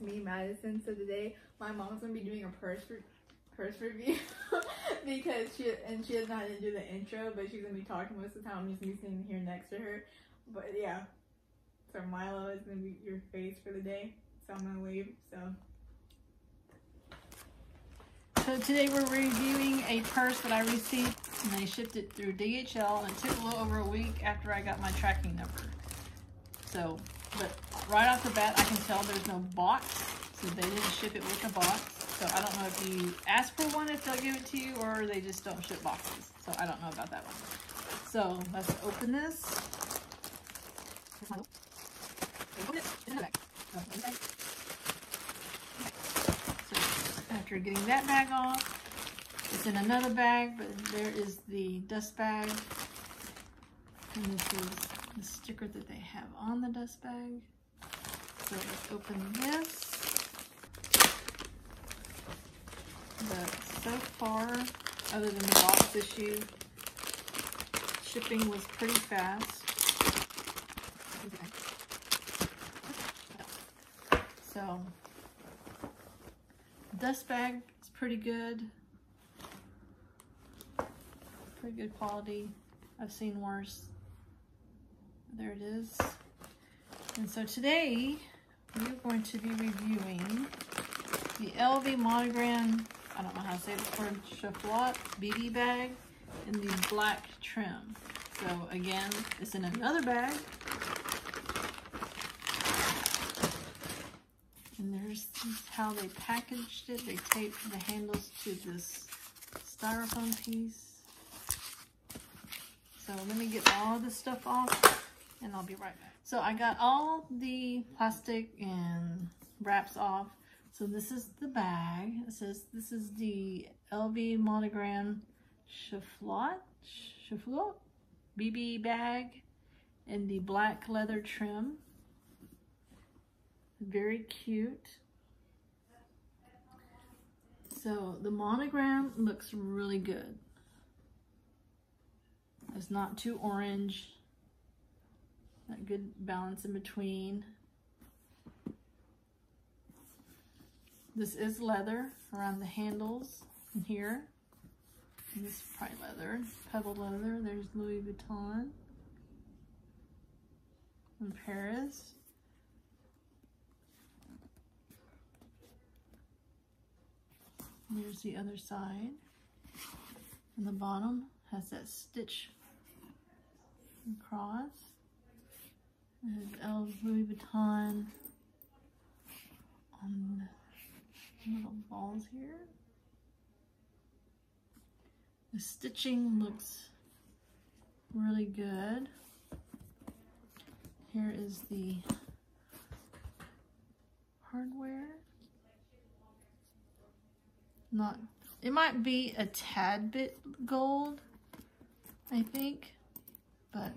me, Madison. So today my mom's gonna be doing a purse review because she doesn't know how to do the intro, but she's gonna be talking most of the time. I'm just gonna be sitting here next to her. But yeah, so Milo is gonna be your face for the day. So I'm gonna leave. So today we're reviewing a purse that I received, and they shipped it through DHL, and it took a little over a week after I got my tracking number. So, but right off the bat, I can tell there's no box, so they didn't ship it with a box. So I don't know if you ask for one, if they'll give it to you, or they just don't ship boxes. So I don't know about that one. So let's open this. So after getting that bag off, it's in another bag, but there is the dust bag. And this is the sticker that they have on the dust bag. So let's open this. But so far, other than the box issue, shipping was pretty fast. So, dust bag is pretty good. Pretty good quality. I've seen worse. There it is. And so today, we're going to be reviewing the LV Monogram, I don't know how to say this word, Soufflot BB bag in the black trim. So again, it's in another bag. And there's how they packaged it. They taped the handles to this styrofoam piece. So let me get all the stuff off and I'll be right back. So I got all the plastic and wraps off. So this is the bag. It says this is the LV Monogram Soufflot BB bag in the black leather trim. Very cute. So the monogram looks really good. It's not too orange. That good balance in between. This is leather around the handles and here. And this is probably leather, pebble leather. There's Louis Vuitton in Paris. And there's the other side. And the bottom has that stitch across. There's Louis Vuitton on the little balls here. The stitching looks really good. Here is the hardware. It might be a tad bit gold, I think, but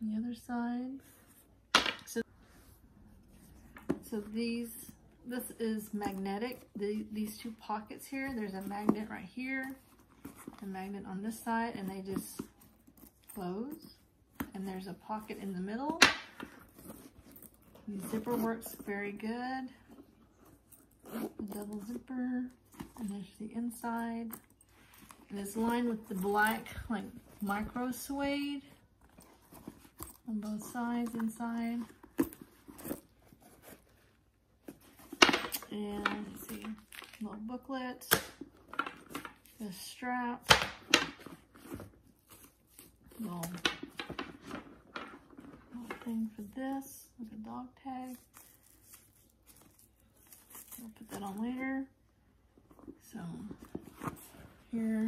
the other side. So this is magnetic. These two pockets here, there's a magnet right here, a magnet on this side, and they just close. And there's a pocket in the middle. The zipper works very good. The double zipper, and there's the inside. And it's lined with the black, like micro suede on both sides inside. And let's see, little booklet, the strap, little thing for this, with a dog tag. I'll put that on later. So here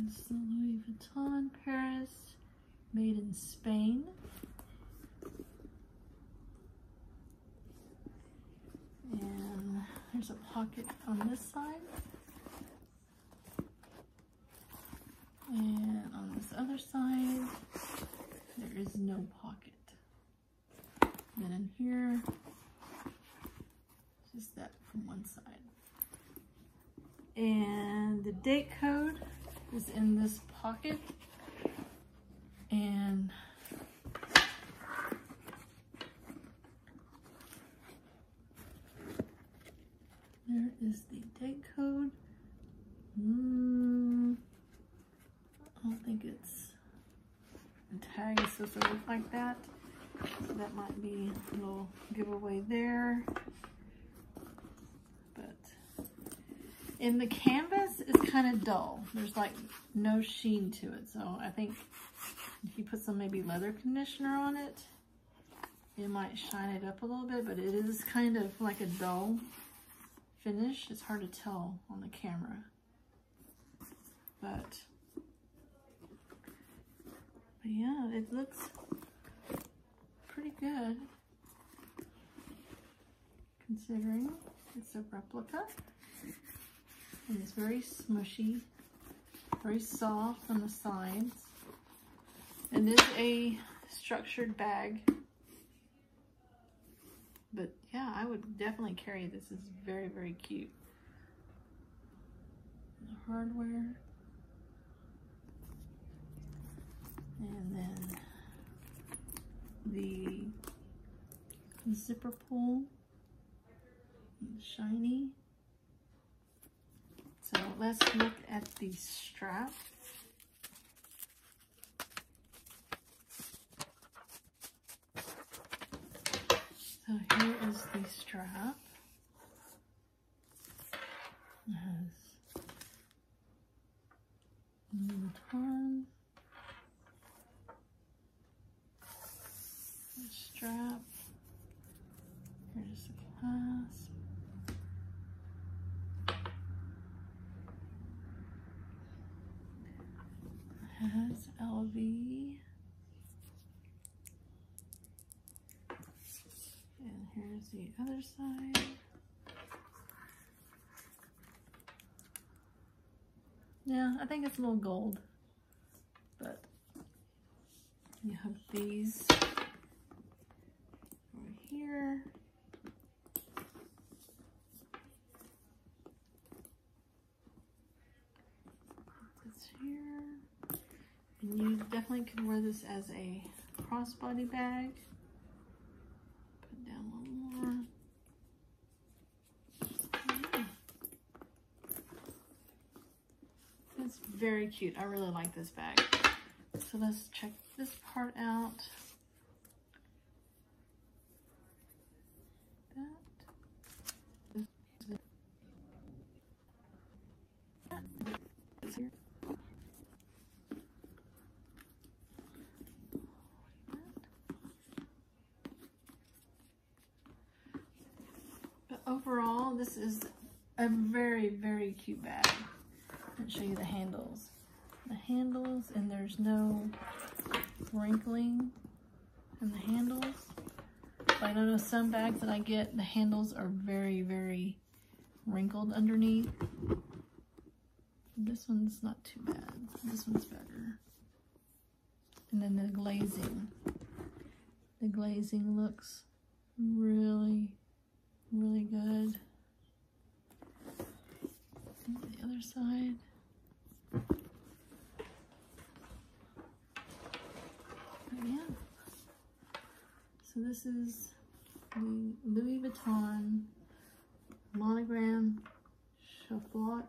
is the Louis Vuitton Paris, made in Spain. And there's a pocket on this side. And on this other side, there is no pocket. Then in here, just that from one side. And the date code is in this pocket. And there is the date code. I don't think it's, the tag is supposed to look like that. So that might be a little giveaway there. But in the canvas, it's kind of dull. There's like no sheen to it. So I think if you put some maybe leather conditioner on it, it might shine it up a little bit, but it is kind of like a dull finish. It's hard to tell on the camera. But yeah, it looks pretty good considering it's a replica. And it's very smushy, very soft on the sides. And this is a structured bag. But yeah, I would definitely carry this. It's very, very cute. The hardware. And then the zipper pull. Shiny. So let's look at the strap. So here is the strap. It has Vuitton. The strap. Here's the clasp. It has LV. And here's the other side. Yeah, I think it's a little gold, but you have these over here. This here. And you definitely could wear this as a crossbody bag. Put down one more. It's very cute. I really like this bag. So let's check this part out. But overall, this is a very, very cute bag. I'll show you the handles. The handles, and there's no wrinkling in the handles. But I know some bags that I get, the handles are very, very wrinkled underneath. This one's not too bad. This one's better. And then the glazing. The glazing looks really, really good. And the other side. But yeah. So this is the Louis Vuitton Monogram Soufflot.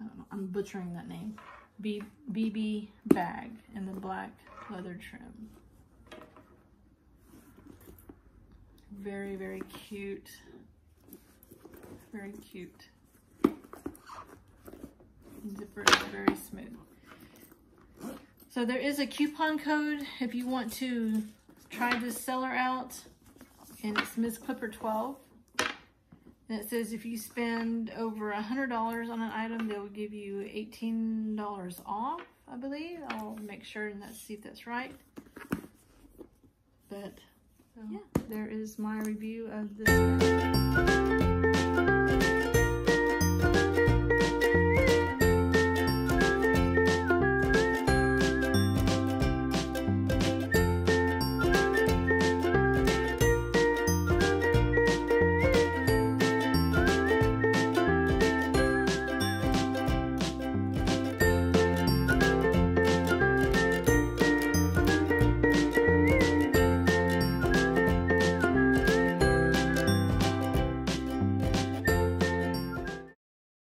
I don't know, I'm butchering that name. BB bag in the black leather trim. Very, very cute. Very cute. Zipper is very smooth. So there is a coupon code if you want to try this seller out, and it's Miss Clipper 12. And it says if you spend over $100 on an item, they'll give you $18 off, I believe. I'll make sure and see if that's right. But yeah, there is my review of this bag.